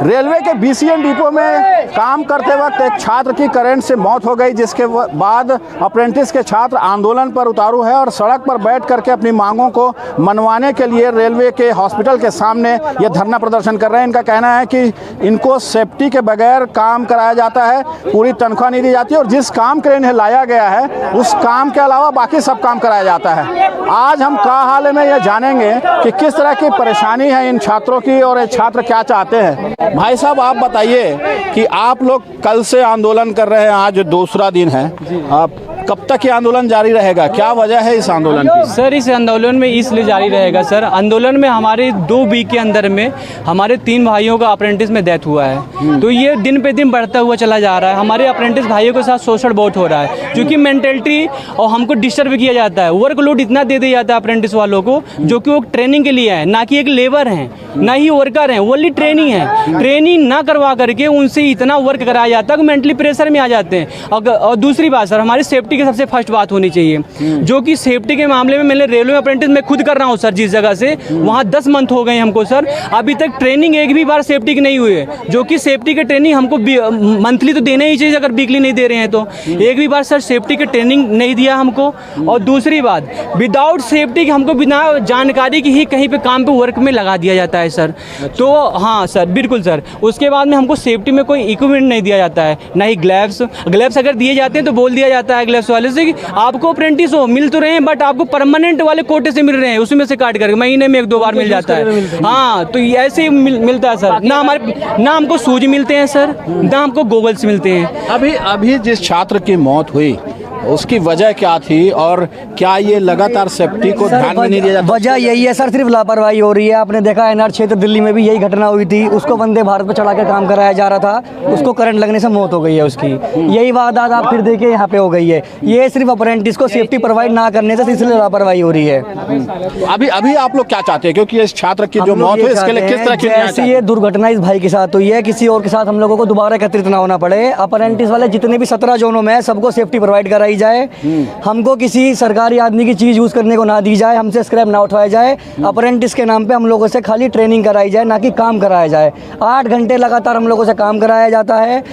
Railway के BCN depot में काम करते वक्त एक छात्र की करंट से मौत हो गई, जिसके बाद अप्रेंटिस के छात्र आंदोलन पर उतारू है और सड़क पर बैठ करके अपनी मांगों को मनवाने के लिए रेलवे के हॉस्पिटल के सामने ये धरना प्रदर्शन कर रहे हैं। इनका कहना है कि इनको सेफ्टी के बगैर काम कराया जाता है, पूरी तनख्वाह नहीं दी जाती और जिस काम के लिए इन्हें लाया गया है उस काम के अलावा बाकी सब काम कराया जाता है। आज हम का हाल में यह जानेंगे कि किस तरह की परेशानी है इन छात्रों की और ये छात्र क्या चाहते हैं। भाई साहब, आप बताइए कि आप लोग कल से आंदोलन कर रहे हैं, आज दूसरा दिन है, आप कब तक ये आंदोलन जारी रहेगा? क्या वजह है इस आंदोलन की? सर, इस आंदोलन में इसलिए जारी रहेगा सर, आंदोलन में हमारे 2 वीक के अंदर में हमारे 3 भाइयों का अप्रेंटिस में डेथ हुआ है। तो ये दिन पे दिन बढ़ता हुआ चला जा रहा है। हमारे अप्रेंटिस भाइयों के साथ शोषण बहुत हो रहा है, क्योंकि मेंटलिटी और हमको डिस्टर्ब किया जाता है। वर्कलोड इतना दे दिया जाता है अप्रेंटिस वालों को, जो कि वो ट्रेनिंग के लिए है, ना कि एक लेबर हैं, ना ही वर्कर हैं, ओनली ट्रेनिंग है। ट्रेनिंग ना करवा करके उनसे इतना वर्क कराया जाता है कि मेंटली प्रेशर में आ जाते हैं। और दूसरी बात सर, हमारी सेफ्टी की सबसे फर्स्ट बात होनी चाहिए, जो कि सेफ्टी के मामले में मैंने रेलवे अप्रेंटिस में खुद कर रहा हूँ सर। जिस जगह से वहाँ 10 मंथ हो गए हमको सर, अभी तक ट्रेनिंग एक भी बार सेफ्टी की नहीं हुई है, जो कि सेफ्टी के ट्रेनिंग हमको मंथली तो देना ही चाहिए, अगर वीकली नहीं दे रहे हैं तो। एक भी बार सर सेफ्टी के ट्रेनिंग नहीं दिया हमको। और दूसरी बात, विदाउट सेफ्टी के हमको बिना जानकारी की ही कहीं पे काम पे वर्क में लगा दिया जाता है सर। तो हाँ सर, बिल्कुल सर। उसके बाद में हमको सेफ्टी में कोई इक्विपमेंट नहीं दिया जाता है, ना ही ग्लव्स अगर दिए जाते हैं तो बोल दिया जाता है ग्लव्स वाले से कि आपको अप्रेंटिस हो मिल तो रहे हैं, बट आपको परमानेंट वाले कोटे से मिल रहे हैं, उसमें से काट करके महीने में 1-2 बार मिल जाता है। हाँ, तो ऐसे ही मिलता है सर। ना हमको शूज मिलते हैं सर, ना हमको गॉगल्स मिलते हैं। अभी जिस छात्र की मौत हुई उसकी वजह क्या थी और क्या ये लगातार सेफ्टी को ध्यान में नहीं दिया जाता? वजह यही है सर, सिर्फ लापरवाही हो रही है। आपने देखा एनआर क्षेत्र दिल्ली में भी यही घटना हुई थी, उसको वंदे भारत पर चढ़ा कर काम कराया जा रहा था, उसको करंट लगने से मौत हो गई है उसकी। यही वारदात आप फिर देखिए यहाँ पे हो गई है। ये सिर्फ अप्रेंटिस को सेफ्टी प्रोवाइड ना करने से इसलिए लापरवाही हो रही है। अभी आप लोग क्या चाहते हैं, क्योंकि इस छात्र की जो मौत हुई इसके लिए किस तरह की ऐसी ये दुर्घटना इस भाई के साथ हुई है, किसी और के साथ हम लोगों को दोबारा एकत्रित ना होना पड़े। अप्रेंटिस वाले जितने भी 17 जोनों में सबको सेफ्टी प्रोवाइड कराई जाए, हमको किसी सरकारी आदमी की चीज़ यूज़ करने को ना दी जाए, हमसे स्क्रैप ना उठाया जाए। अप्रेंटिस के नाम पे हम लोगों से खाली ट्रेनिंग कराई जाए, ना कि काम कराया जाए। 8 घंटे लगातार हम लोगों से काम कराया जाता है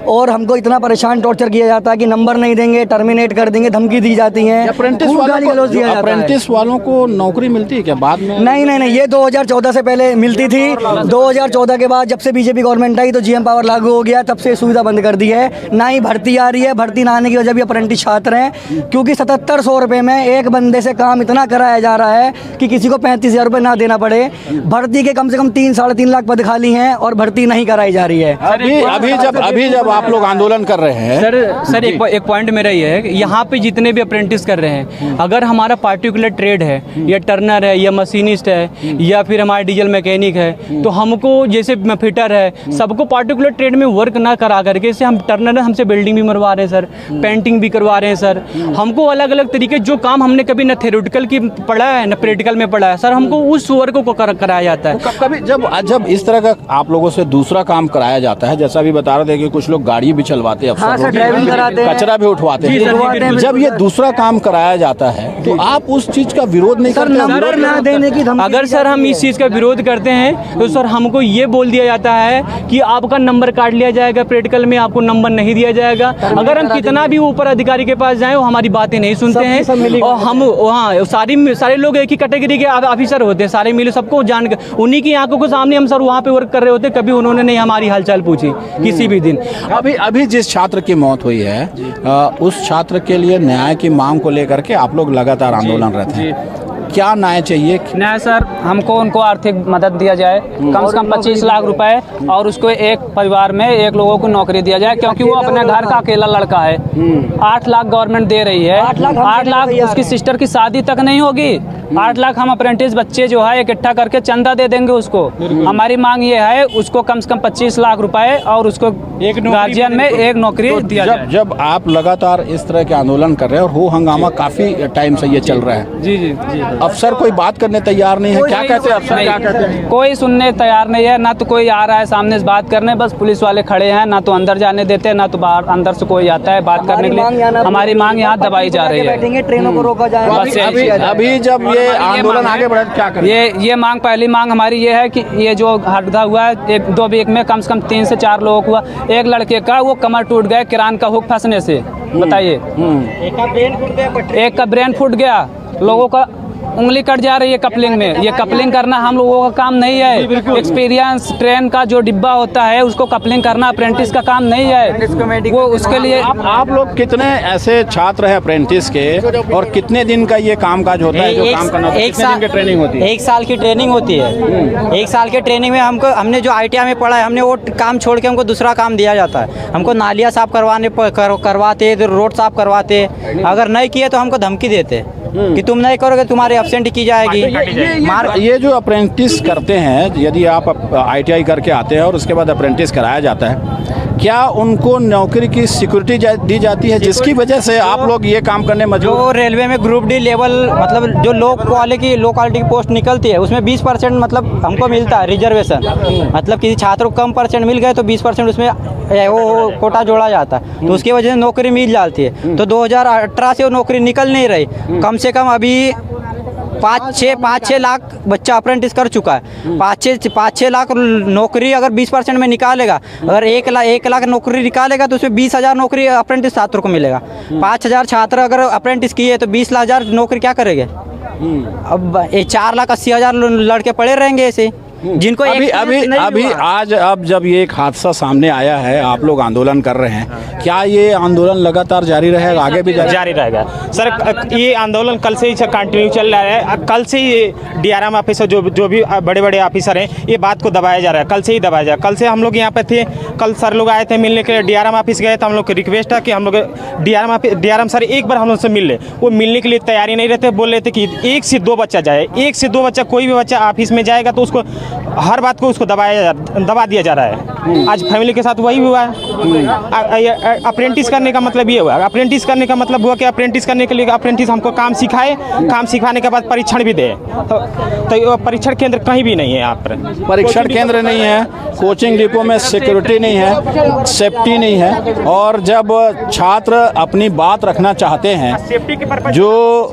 और हमको इतना परेशान टॉर्चर किया जाता है कि नंबर नहीं देंगे, टर्मिनेट कर देंगे, धमकी दी जाती है। अप्रेंटिस वालों को नौकरी मिलती है क्या बाद में? नहीं, ये 2014 से पहले मिलती थी। 2014 के बाद जब से बीजेपी गवर्नमेंट आई तो जीएम पावर लागू हो गया, तब से सुविधा बंद कर दी है। ना ही भर्ती आ रही है, भर्ती ना आने की वजह भी अप्रेंटिस छात्र हैं, क्योंकि 7700 रुपये में एक बंदे से काम इतना कराया जा रहा है कि किसी को 35,000 रुपये ना देना पड़े। भर्ती के कम से कम 3-3.5 लाख पद खाली हैं और भर्ती नहीं कराई जा रही है। अभी जब आप लोग आंदोलन कर रहे हैं सर एक पॉइंट मेरा ये है कि यहाँ पे जितने भी अप्रेंटिस कर रहे हैं, अगर हमारा पार्टिकुलर ट्रेड है या टर्नर है या मशीनिस्ट है या फिर हमारा डीजल मैकेनिक है, तो हमको जैसे फिटर है, सबको पार्टिकुलर ट्रेड में वर्क ना करा करके, जैसे हम टर्नर है, हमसे बिल्डिंग भी मरवा रहे हैं सर, पेंटिंग भी करवा रहे हैं सर। हमको अलग अलग तरीके, जो काम हमने कभी न थ्योरेटिकल की पढ़ा है न प्रैक्टिकल में पढ़ा है सर, हमको उस वर्क को कराया जाता है। कभी जब इस तरह का आप लोगों से दूसरा काम कराया जाता है, जैसा भी बता रहे थे कि कुछ लोग गाड़ी भी चलवाते हैं, ड्राइविंग कराते हैं, कचरा भी उठवाते हैं, जब ये दूसरा काम कराया जाता है तो आप उस चीज का विरोध नहीं करते? नंबर ना देने की धमकी। अगर सर हम इस चीज़ का विरोध करते हैं तो सर हमको ये बोल दिया जाता है कि आपका नंबर काट लिया जाएगा, प्रैक्टिकल में आपको नंबर नहीं दिया जाएगा। अगर हम कितना भी ऊपर अधिकारी के पास जाएं, वो हमारी बातें नहीं सुनते हैं। और हम वहाँ सारे लोग एक ही कैटेगरी के ऑफिसर होते हैं, सारे मिले, सबको जान कर उन्हीं की आंखों के सामने हम सर वहाँ पे वर्क कर रहे होते, कभी उन्होंने नहीं हमारी हालचाल पूछी किसी भी दिन। अभी जिस छात्र की मौत हुई है उस छात्र के लिए न्याय की मांग को लेकर के आप लोग लगातार आंदोलन रहते हैं, क्या न्याय चाहिए? न्याय सर, हमको उनको आर्थिक मदद दिया जाए, कम से कम 25 लाख रुपए, और उसको एक परिवार में 1 लोगों को नौकरी दिया जाए, क्योंकि वो अपने घर का अकेला लड़का है। 8 लाख गवर्नमेंट दे रही है, 8 लाख उसकी सिस्टर की शादी तक नहीं होगी। 8 लाख हम अप्रेंटिस बच्चे जो है इकट्ठा करके चंदा दे देंगे उसको। हमारी मांग ये है उसको कम से कम 25 लाख रुपए और उसको गार्जियन में 1 नौकरी दिया जाए। जब आप लगातार इस तरह के आंदोलन कर रहे हैं और हो हंगामा काफी टाइम से ये चल रहा है, जी, अफसर कोई बात करने तैयार नहीं है, क्या कहते हैं अफसर? क्या कहते हैं? कोई सुनने तैयार नहीं है, ना तो कोई आ रहा है सामने से बात करने, बस पुलिस वाले खड़े हैं, ना तो अंदर जाने देते हैं, ना तो बाहर अंदर से कोई आता है बात करने के लिए। हमारी मांग यहाँ दबाई जा रही है। ट्रेनों को रोका जाए। अभी जब ये हमारी आंदोलन मांग है। आगे बढ़े क्या करें? ये मांग, पहली मांग हमारी ये है कि ये जो हादसा हुआ है 1-2 वीक में कम से कम 3 से 4 लोगों को हुआ। एक लड़के का वो कमर टूट गया किरान का हुक फंसने से, बताइए। एक का ब्रेन फूट गया, लोगों का उंगली कट जा रही है कपलिंग में। ये कपलिंग करना हम लोगों का काम नहीं है। एक्सपीरियंस ट्रेन का जो डिब्बा होता है उसको कपलिंग करना अप्रेंटिस का काम नहीं है। वो उसके लिए आप लोग कितने ऐसे छात्र हैं अप्रेंटिस के, और कितने दिन का ये कामकाज होता है जो काम करना होता है? कितने दिन की ट्रेनिंग होती है? 1 साल की ट्रेनिंग होती है। 1 साल की ट्रेनिंग में हमने जो ITI में पढ़ा है, हमने वो काम छोड़ के हमको दूसरा काम दिया जाता है। हमको नालियाँ साफ करवाते, रोड साफ करवाते। अगर नहीं किए तो हमको धमकी देते कि तुम नहीं करोगे तुम्हारी एब्सेंट की जाएगी। ये जो अप्रेंटिस करते हैं, यदि आप ITI करके आते हैं और उसके बाद अप्रेंटिस कराया जाता है, क्या उनको नौकरी की सिक्योरिटी दी जाती है जिसकी वजह से आप लोग ये काम करने मजबूर? जो रेलवे में ग्रुप D लेवल, मतलब जो लो क्वालिटी की पोस्ट निकलती है उसमें 20% मतलब हमको मिलता है रिजर्वेशन। मतलब किसी छात्र को कम परसेंट मिल गए तो 20% उसमें वो कोटा जोड़ा जाता है, तो उसकी वजह से नौकरी मिल जाती है। तो 2018 से वो नौकरी निकल नहीं रही। कम से कम अभी 5-6 लाख बच्चा अप्रेंटिस कर चुका है। 5-6 लाख नौकरी अगर 20% में निकालेगा, अगर 1 लाख नौकरी निकालेगा तो उसमें 20,000 नौकरी अप्रेंटिस छात्रों को मिलेगा। 5,000 छात्र अगर अप्रेंटिस किए तो 20,000 नौकरी क्या करेंगे? अब ये 4,80,000 लड़के पड़े रहेंगे ऐसे, जिनको अब जब ये एक हादसा सामने आया है, आप लोग आंदोलन कर रहे हैं, क्या ये आंदोलन लगातार जारी रहेगा, आगे भी जारी रहेगा? सर, ये आंदोलन कल से ही कंटिन्यू चल रहा है। कल से ही DRM ऑफिसर जो भी बड़े बड़े ऑफिसर हैं, ये बात को दबाया जा रहा है। कल से ही दबाया जा रहा है। कल से हम लोग यहाँ पे थे, कल सर लोग आए थे मिलने के लिए, DRM ऑफिस गए थे। हम लोग की रिक्वेस्ट है कि हम लोग DRM सर एक बार हम लोग से मिल ले। वो मिलने के लिए तैयारी नहीं रहते, बोल रहे थे कि 1 से 2 बच्चा जाए। 1 से 2 बच्चा, कोई भी बच्चा ऑफिस में जाएगा तो उसको हर बात को उसको दबा दिया जा रहा है। आज फैमिली के साथ वही हुआ है। अप्रेंटिस करने का मतलब ये हुआ, अप्रेंटिस करने का मतलब हुआ कि अप्रेंटिस करने के लिए अप्रेंटिस हमको काम सिखाए, काम सिखाने के बाद परीक्षण भी दे। तो परीक्षण केंद्र कहीं भी नहीं है। यहाँ पर परीक्षण केंद्र नहीं है, कोचिंग डिपो में सिक्योरिटी नहीं है, सेफ्टी नहीं है। और जब छात्र अपनी बात रखना चाहते हैं, जो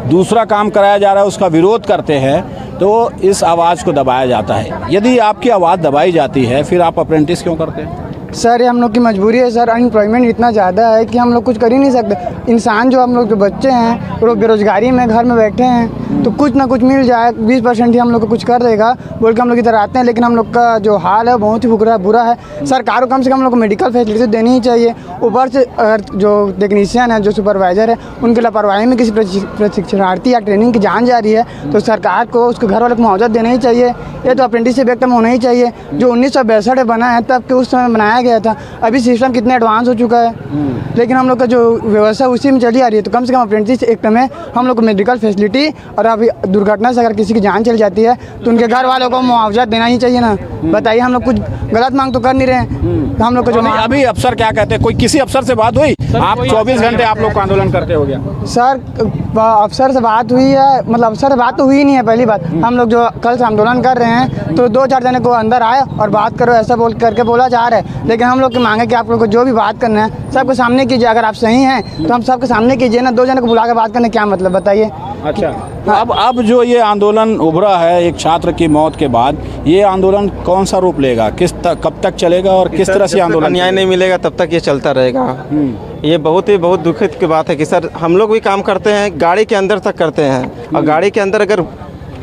दूसरा काम कराया जा रहा है उसका विरोध करते हैं, तो इस आवाज़ को दबाया जाता है। यदि आपकी आवाज़ दबाई जाती है, फिर आप अप्रेंटिस क्यों करते हैं? सर, ये हम लोग की मजबूरी है सर। अनएम्प्लॉयमेंट इतना ज़्यादा है कि हम लोग कुछ कर ही नहीं सकते। इंसान जो हम लोग जो बच्चे हैं वो बेरोजगारी में घर में बैठे हैं, तो कुछ ना कुछ मिल जाए, 20% ही हम लोग को कुछ कर देगा बोल के हम लोग इधर आते हैं। लेकिन हम लोग का जो हाल है बहुत ही बुरा है। सरकार को कम से कम हम लोग को मेडिकल फैसिलिटी देनी ही चाहिए। ऊपर से अगर जो टेक्नीशियन है, जो सुपरवाइज़र है, उनकी लापरवाही में किसी प्रशिक्षणार्थी या ट्रेनिंग की जान जा रही है तो सरकार को उसके घर वालों को मुआवजा देना ही चाहिए। ये तो अप्रेंटिसशिप एक्ट में होना ही चाहिए, जो 1962 में बना है, तब के उस समय बनाया गया था। अभी सिस्टम कितना एडवांस हो चुका है, लेकिन हम लोग का जो व्यवस्था उसी में चली आ रही है। तो कम से कम अप्रेंटिस एक्ट में हम लोग को मेडिकल फैसिलिटी, और अभी दुर्घटना से अगर किसी की जान चली जाती है तो उनके घर वालों को मुआवजा देना ही चाहिए ना। बताइए, हम लोग कुछ गलत मांग तो कर नहीं रहे हैं। हम लोग को जो अभी अफसर क्या कहते हैं? कोई किसी अफसर से बात हुई? आप 24 घंटे आप लोग को आंदोलन करते हो गया। सर, अफसर से बात हुई है, मतलब अफसर से बात तो हुई नहीं है। पहली बात, हम लोग जो कल से आंदोलन कर रहे हैं तो 2-4 जने को अंदर आए और बात करो ऐसा बोला जा रहा है। लेकिन हम लोग की मांगे कि आप लोग को जो भी बात करना है सबके सामने कीजिए। अगर आप सही हैं तो हम सबके सामने कीजिए ना। 2 जने को बुला के बात करने क्या मतलब, बताइए। अच्छा, तो अब जो ये आंदोलन उभरा है एक छात्र की मौत के बाद, ये आंदोलन कौन सा रूप लेगा? कब तक चलेगा और किस तरह से आंदोलन? न्याय नहीं मिलेगा तब तक ये चलता रहेगा। ये बहुत दुखद की बात है कि सर, हम लोग भी काम करते हैं, गाड़ी के अंदर तक करते हैं, और गाड़ी के अंदर अगर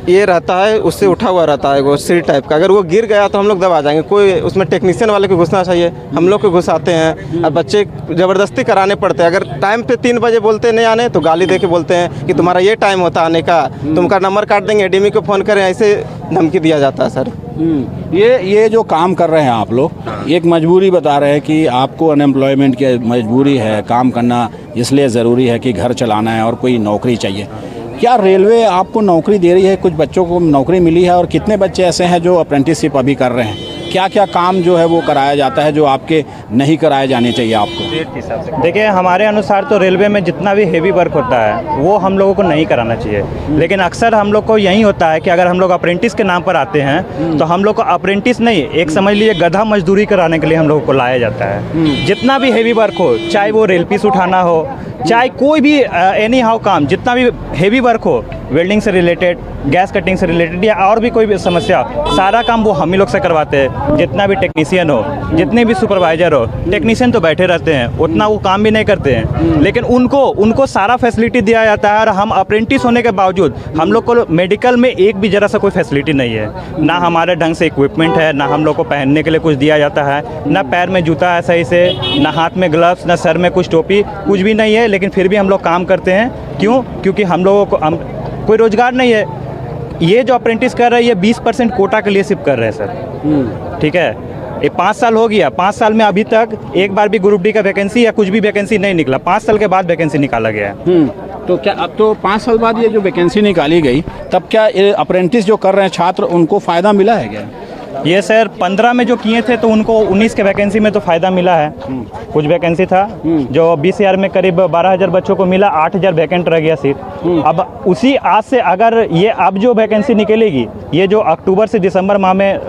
ये रहता है, उससे उठा हुआ रहता है वो सीट टाइप का, अगर वो गिर गया तो हम लोग दबा जाएंगे। कोई उसमें टेक्नीशियन वाले को घुसना चाहिए, हम लोग को घुसाते हैं। अब बच्चे ज़बरदस्ती कराने पड़ते हैं। अगर टाइम पे 3 बजे बोलते नहीं आने तो गाली दे के बोलते हैं कि तुम्हारा ये टाइम होता आने का, तुमका नंबर काट देंगे, ADM को फ़ोन करें, ऐसे धमकी दिया जाता है सर। ये जो काम कर रहे हैं आप लोग, एक मजबूरी बता रहे हैं कि आपको अनएम्प्लॉयमेंट की मजबूरी है, काम करना इसलिए ज़रूरी है कि घर चलाना है और कोई नौकरी चाहिए। क्या रेलवे आपको नौकरी दे रही है? कुछ बच्चों को नौकरी मिली है, और कितने बच्चे ऐसे हैं जो अप्रेंटिसशिप अभी कर रहे हैं? क्या क्या काम जो है वो कराया जाता है जो आपके नहीं कराए जाने चाहिए आपको? देखिए, हमारे अनुसार तो रेलवे में जितना भी हेवी वर्क होता है वो हम लोगों को नहीं कराना चाहिए। लेकिन अक्सर हम लोग को यही होता है कि अगर हम लोग अप्रेंटिस के नाम पर आते हैं तो हम लोग को अप्रेंटिस नहीं, एक समझ लीजिए गधा मजदूरी कराने के लिए हम लोगों को लाया जाता है। जितना भी हेवी वर्क हो, चाहे वो रेल पीस उठाना हो, चाहे कोई भी एनी हाउ काम, जितना भी हेवी वर्क हो, वेल्डिंग से रिलेटेड, गैस कटिंग से रिलेटेड या और भी कोई भी समस्या, सारा काम वो हम ही लोग से करवाते हैं। जितना भी टेक्नीशियन हो, जितने भी सुपरवाइजर हो, टेक्नीशियन तो बैठे रहते हैं, उतना वो काम भी नहीं करते हैं, लेकिन उनको सारा फैसिलिटी दिया जाता है। और हम अप्रेंटिस होने के बावजूद हम लोग को मेडिकल में एक भी जरा सा कोई फैसिलिटी नहीं है। ना हमारे ढंग से इक्विपमेंट है, ना हम लोग को पहनने के लिए कुछ दिया जाता है, ना पैर में जूता है सही से, ना हाथ में ग्लव्स, ना सर में कुछ टोपी, कुछ भी नहीं है। लेकिन फिर भी हम लोग काम करते हैं। क्यों? क्योंकि हम लोगों को कोई रोज़गार नहीं है। ये जो अप्रेंटिस कर रहे हैं, ये 20% कोटा के लिए सिर्फ कर रहे हैं सर। ठीक है, ये 5 साल हो गया, 5 साल में अभी तक एक बार भी ग्रुप डी का वैकेंसी या कुछ भी वैकेंसी नहीं निकला। 5 साल के बाद वैकेंसी निकाला गया है। तो क्या अब तो 5 साल बाद ये जो वैकेंसी निकाली गई, तब क्या ये अप्रेंटिस जो कर रहे हैं छात्र, उनको फ़ायदा मिला है क्या? ये सर 15 में जो किए थे तो उनको 19 के वैकेंसी में तो फ़ायदा मिला है। कुछ वैकेंसी था जो 20,000 में करीब 12,000 बच्चों को मिला, 8,000 वैकेंट रह गया सीट। अब उसी आज से अगर ये अब जो वैकेंसी निकलेगी, ये जो अक्टूबर से दिसंबर माह में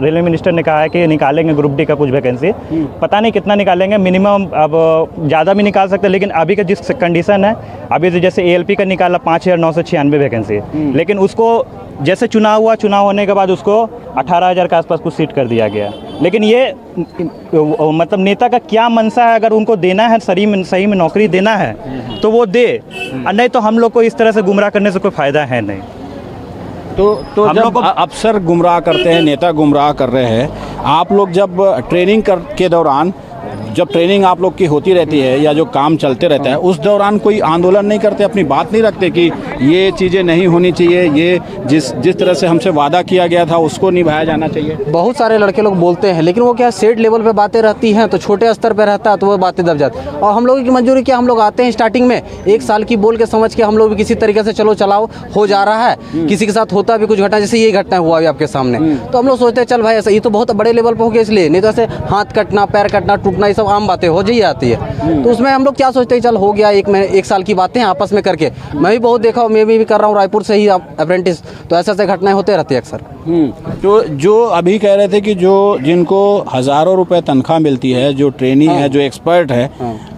रेलवे मिनिस्टर ने कहा है कि निकालेंगे ग्रुप डी का कुछ वैकेंसी, पता नहीं कितना निकालेंगे, मिनिमम अब ज़्यादा भी निकाल सकते हैं। लेकिन अभी का जिस कंडीशन है, अभी तो जैसे ALP का निकाला 5,996 वैकेंसी, लेकिन उसको जैसे चुनाव हुआ, चुनाव होने के बाद उसको 18,000 के आसपास कुछ सीट कर दिया गया। लेकिन ये मतलब नेता का क्या मनसा है, अगर उनको देना है सही में नौकरी देना है तो वो दे, नहीं तो हम लोग को इस तरह से गुमराह करने से कोई फ़ायदा है नहीं। तो हम लोग अफसर गुमराह करते हैं, नेता गुमराह कर रहे हैं, आप लोग जब ट्रेनिंग के दौरान, जब ट्रेनिंग आप लोग की होती रहती है या जो काम चलते रहता है, उस दौरान कोई आंदोलन नहीं करते, अपनी बात नहीं रखते कि ये चीज़ें नहीं होनी चाहिए, ये जिस तरह से हमसे वादा किया गया था उसको निभाया जाना चाहिए? बहुत सारे लड़के लोग बोलते हैं, लेकिन वो क्या स्टेट लेवल पे बातें रहती हैं, तो छोटे स्तर पे रहता है तो वो बातें दब जाती हैं। और हम लोगों की मंजूरी क्या, हम लोग आते हैं स्टार्टिंग में 1 साल की बोल के समझ के हम लोग भी किसी तरीके से चलो चलाओ हो जा रहा है, किसी के साथ होता भी कुछ घटना, जैसे ये घटना हुआ अभी आपके सामने, तो हम लोग सोचते हैं चल भाई ऐसा, ये तो बहुत बड़े लेवल पर हो गया, इसलिए नहीं तो ऐसे हाथ कटना, पैर कटना, टूटना, ये सब आम बातें हो जाती है। तो उसमें हम लोग क्या सोचते हैं, चल हो गया, 1 साल की बातें आपस में करके, मैं भी बहुत देखा हूँ, मैं भी कर रहा हूँ रायपुर से ही अप्रेंटिस, तो ऐसे घटनाएं होते रहती है अक्सर। तो जो अभी कह रहे थे कि जिनको हज़ारों रुपए तनख्वाह मिलती है, जो ट्रेनी है, जो एक्सपर्ट है,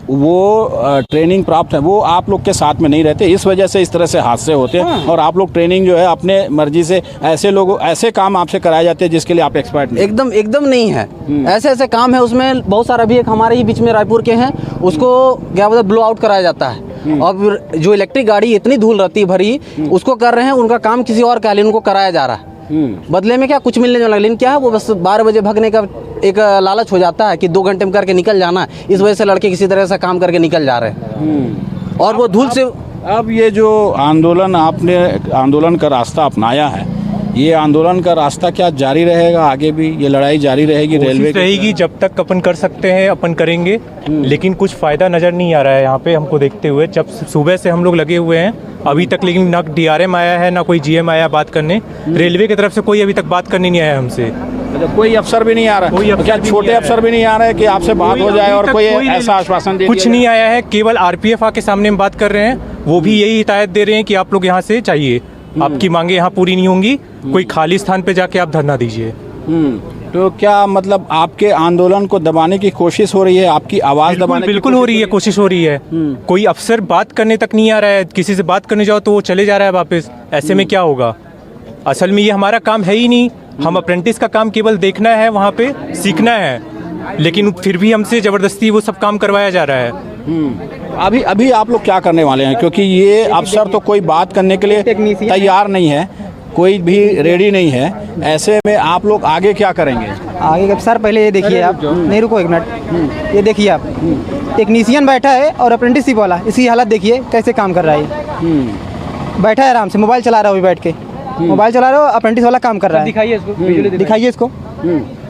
वो ट्रेनिंग प्राप्त है, वो आप लोग के साथ में नहीं रहते, इस वजह से इस तरह से हादसे होते हैं। और आप लोग ट्रेनिंग जो है अपने मर्जी से ऐसे काम आपसे कराए जाते हैं जिसके लिए आप एक्सपर्ट नहीं। एकदम नहीं है। ऐसे काम है, उसमें बहुत सारा, अभी एक हमारे ही बीच में रायपुर के हैं, उसको क्या बोलते ब्लो आउट कराया जाता है। और जो इलेक्ट्रिक गाड़ी इतनी धूल रहती है भरी, उसको कर रहे हैं, उनका काम किसी और का, उनको कराया जा रहा है, बदले में क्या कुछ मिलने वाला, लेकिन क्या है वो बस 12 बजे भागने का एक लालच हो जाता है कि 2 घंटे में करके निकल जाना, इस वजह से लड़के किसी तरह से काम करके निकल जा रहे हैं। और वो धूल से अब ये जो आपने आंदोलन का रास्ता अपनाया है, ये आंदोलन का रास्ता क्या जारी रहेगा आगे भी? ये लड़ाई जारी रहेगी? रेलवे रहेगी जब तक अपन कर सकते हैं अपन करेंगे, लेकिन कुछ फ़ायदा नज़र नहीं आ रहा है यहाँ पे हमको देखते हुए। जब सुबह से हम लोग लगे हुए हैं अभी तक, लेकिन ना DRM आया है, ना कोई GM आया बात करने, रेलवे की तरफ से कोई अभी तक बात करने नहीं आया हमसे। कोई अफसर भी नहीं आ रहा है? क्या छोटे अफसर भी नहीं आ रहे कि आपसे बात हो जाए और कोई ऐसा आश्वासन दे? कुछ नहीं आया है, केवल RPF आके सामने में बात कर रहे हैं, वो भी यही हिदायत दे रहे हैं कि आप लोग यहाँ से चाहिए, आपकी मांगे यहाँ पूरी नहीं होंगी, कोई खाली स्थान पे जाके आप धरना दीजिए। तो क्या मतलब आपके आंदोलन को दबाने की कोशिश हो रही है, आपकी आवाज़ दबाने? बिल्कुल हो रही है, कोशिश हो रही है। कोई अफसर बात करने तक नहीं आ रहा है, किसी से बात करने जाओ तो वो चले जा रहा है वापस। ऐसे में क्या होगा? असल में ये हमारा काम है ही नहीं, हम अप्रेंटिस का काम केवल देखना है, वहाँ पे सीखना है, लेकिन फिर भी हमसे ज़बरदस्ती वो सब काम करवाया जा रहा है। अभी आप लोग क्या करने वाले हैं? क्योंकि ये अफसर तो कोई बात करने के लिए तैयार नहीं है, कोई भी रेडी नहीं है, ऐसे में आप लोग आगे क्या करेंगे? आगे सर पहले ये देखिए आप, नहीं रुको 1 मिनट, ये देखिए आप, टेक्नीशियन बैठा है और अप्रेंटिसशिप वाला, इसकी हालत देखिए कैसे काम कर रहा है। बैठा है आराम से, मोबाइल चला रहा है, अभी बैठ के मोबाइल चला रहे हो, अप्रेंटिस वाला काम कर रहा है। दिखाइए इसको।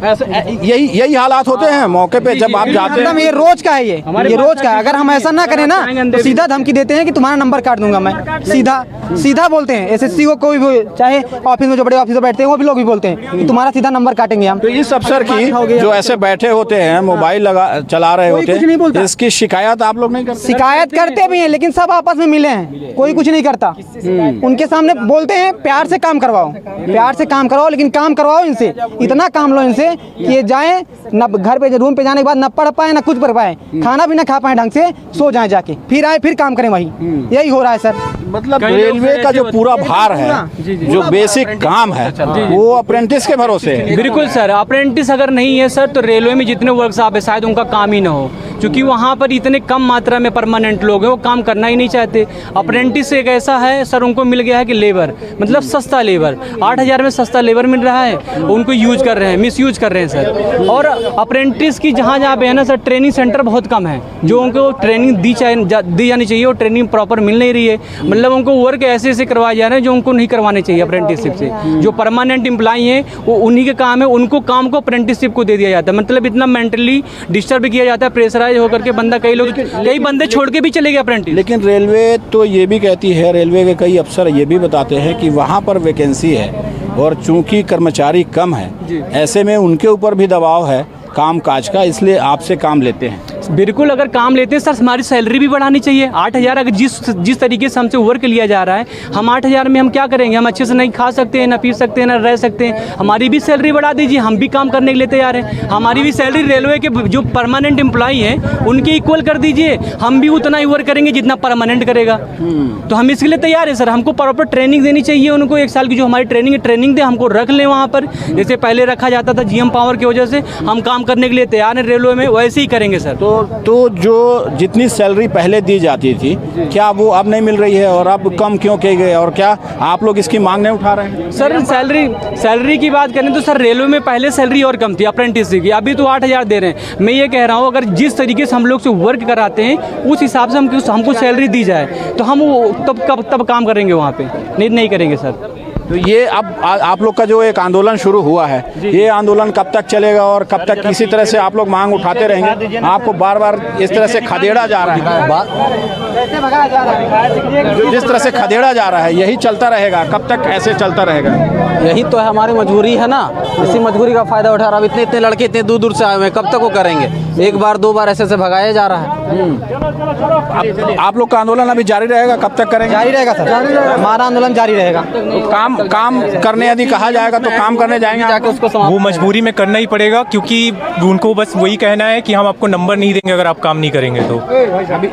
यही हालात होते हैं मौके पे जब आप जाते हैं। ये रोज का है, ये रोज का है। अगर हम ऐसा ना करें ना तो सीधा धमकी देते हैं कि तुम्हारा नंबर काट दूंगा मैं, सीधा बोलते हैं। SSC को कोई भी, चाहे ऑफिस में जो बड़े ऑफिसर बैठते हैं वो भी लोग भी बोलते हैं कि तुम्हारा सीधा नंबर काटेंगे हम। तो इस अफसर की जो ऐसे बैठे होते हैं, मोबाइल चला रहे होते हैं, इसकी शिकायत आप लोग नहीं करते? शिकायत करते भी हैं, लेकिन सब आपस में मिले हैं, कोई कुछ नहीं करता। उनके सामने बोलते हैं प्यार से काम करवाओ, लेकिन काम करवाओ इनसे, इतना काम लो इनसे कि ये जाएं न घर पे रूम पे जाने के बाद न पढ़ पाए ना कुछ पढ़ पाए, खाना भी ना खा पाए ढंग से, सो जाएं जाके, फिर आए फिर काम करें वही। यही हो रहा है सर। मतलब रेलवे का जो पूरा भार है, जो बेसिक काम है, वो अप्रेंटिस के भरोसे है। बिल्कुल सर, अप्रेंटिस अगर नहीं है सर तो रेलवे में जितने वर्कशॉप है शायद उनका काम ही ना हो, क्योंकि वहाँ पर इतने कम मात्रा में परमानेंट लोग हैं, वो काम करना ही नहीं चाहते। अप्रेंटिस एक ऐसा है सर, उनको मिल गया है कि लेबर मतलब सस्ता लेबर, 8,000 में सस्ता लेबर मिल रहा है, उनको यूज कर रहे हैं, मिस यूज कर रहे हैं सर। और अप्रेंटिस की जहाँ जहाँ पे है ना सर, ट्रेनिंग सेंटर बहुत कम है, जो उनको ट्रेनिंग दी जानी चाहिए, वो ट्रेनिंग प्रॉपर मिल नहीं रही है। मतलब उनको वर्क ऐसे ऐसे करवाए जा रहे हैं जो उनको नहीं करवाने चाहिए अप्रेंटिसशिप से। जो परमानेंट एम्प्लॉई हैं वो उन्हीं के काम है, उनको काम को अप्रेंटिसशिप को दे दिया जाता है। मतलब इतना मेंटली डिस्टर्ब किया जाता है, प्रेशराइज होकर के बंदा, कई बंदे छोड़ के भी चले गए अप्रेंटिस। लेकिन रेलवे तो ये भी कहती है, रेलवे के कई अफसर ये भी बताते हैं कि वहाँ पर वैकेंसी है और चूंकि कर्मचारी कम है, ऐसे में उनके ऊपर भी दबाव है काम काज का, इसलिए आपसे काम लेते हैं। बिल्कुल, अगर काम लेते हैं सर हमारी सैलरी भी बढ़ानी चाहिए। 8,000 अगर जिस तरीके से हमसे वर्क लिया जा रहा है, हम 8,000 में हम क्या करेंगे? हम अच्छे से नहीं खा सकते हैं, ना पी सकते हैं, ना रह सकते हैं। हमारी भी सैलरी बढ़ा दीजिए, हम भी काम करने के लिए तैयार हैं। हमारी भी सैलरी रेलवे के जो परमानेंट एम्प्लॉई हैं उनके इक्वल कर दीजिए, हम भी उतना ही वर्क करेंगे जितना परमानेंट करेगा। तो हम इसके लिए तैयार है सर। हमको प्रॉपर ट्रेनिंग देनी चाहिए उनको, 1 साल की जो हमारी ट्रेनिंग दे, हमको रख लें वहाँ पर, जैसे पहले रखा जाता था GM पावर की वजह से। हम काम करने के लिए तैयार हैं रेलवे में, वैसे ही करेंगे सर। तो जो जितनी सैलरी पहले दी जाती थी, क्या वो अब नहीं मिल रही है और अब कम क्यों की गई, और क्या आप लोग इसकी मांग नहीं उठा रहे हैं? सर सैलरी की बात करें तो सर रेलवे में पहले सैलरी और कम थी अप्रेंटिस की, अभी तो 8,000 दे रहे हैं। मैं ये कह रहा हूँ अगर जिस तरीके से हम लोग से वर्क कराते हैं उस हिसाब से हमको सैलरी दी जाए तो हम तब काम करेंगे वहाँ पे, नहीं करेंगे सर। तो ये अब आप लोग का जो एक आंदोलन शुरू हुआ है, ये आंदोलन कब तक चलेगा और कब तक किसी तरह से आप लोग मांग उठाते रहेंगे? आपको बार बार इस तरह से खदेड़ा जा रहा है, जिस तरह से खदेड़ा जा रहा है, यही चलता रहेगा? कब तक ऐसे चलता रहेगा? यही तो है हमारी मजबूरी है ना, इसी मजबूरी का फायदा उठा रहा है। अब इतने लड़के इतने दूर से आए हुए हैं, कब तक वो करेंगे? 1 बार 2 बार ऐसे भगाया जा रहा है। आप लोग का आंदोलन अभी जारी रहेगा? कब तक करेंगे? जारी रहेगा सर, हमारा आंदोलन जारी रहेगा। तो काम करने यदि कहा जाएगा तो काम करने जाएंगे जाके उसको? वो मजबूरी में करना ही पड़ेगा, क्योंकि उनको बस वही कहना है कि हम आपको नंबर नहीं देंगे अगर आप काम नहीं करेंगे तो।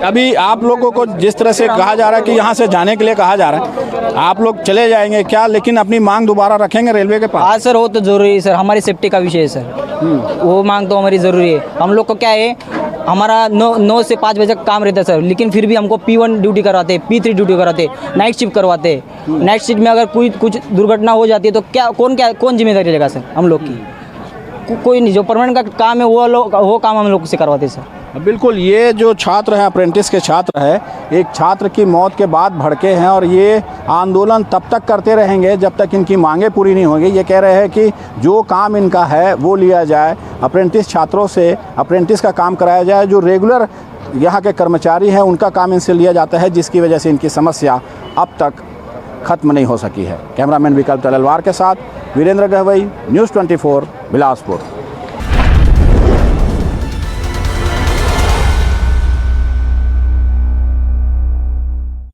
अभी आप लोगों को जिस तरह से कहा जा रहा है कि यहाँ से जाने के लिए कहा जा रहा है, आप लोग चले जाएंगे क्या, लेकिन अपनी मांग दोबारा रखेंगे रेलवे के पास? हाँ सर, वो तो जरूरी है सर, हमारी सेफ्टी का विषय है सर, वो मांग तो हमारी ज़रूरी है। हम लोग को क्या है, हमारा 9 से 5 बजे तक काम रहता है सर, लेकिन फिर भी हमको P1 ड्यूटी कराते, P3 ड्यूटी कराते, नाइट शिफ्ट करवाते। नाइट शिफ्ट में अगर कुछ दुर्घटना हो जाती है तो कौन जिम्मेदारी लेगा सर? हम लोग की कोई नहीं। जो परमानेंट का काम है वो काम हम लोग से करवाते सर। बिल्कुल, ये जो छात्र हैं, अप्रेंटिस के छात्र हैं, एक छात्र की मौत के बाद भड़के हैं और ये आंदोलन तब तक करते रहेंगे जब तक इनकी मांगें पूरी नहीं होंगी। ये कह रहे हैं कि जो काम इनका है वो लिया जाए, अप्रेंटिस छात्रों से अप्रेंटिस का काम कराया जाए, जो रेगुलर यहाँ के कर्मचारी हैं उनका काम इनसे लिया जाता है, जिसकी वजह से इनकी समस्या अब तक ख़त्म नहीं हो सकी है। कैमरामैन विकल्प तलवार के साथ वीरेंद्र गहवई, न्यूज़ 24, बिलासपुर।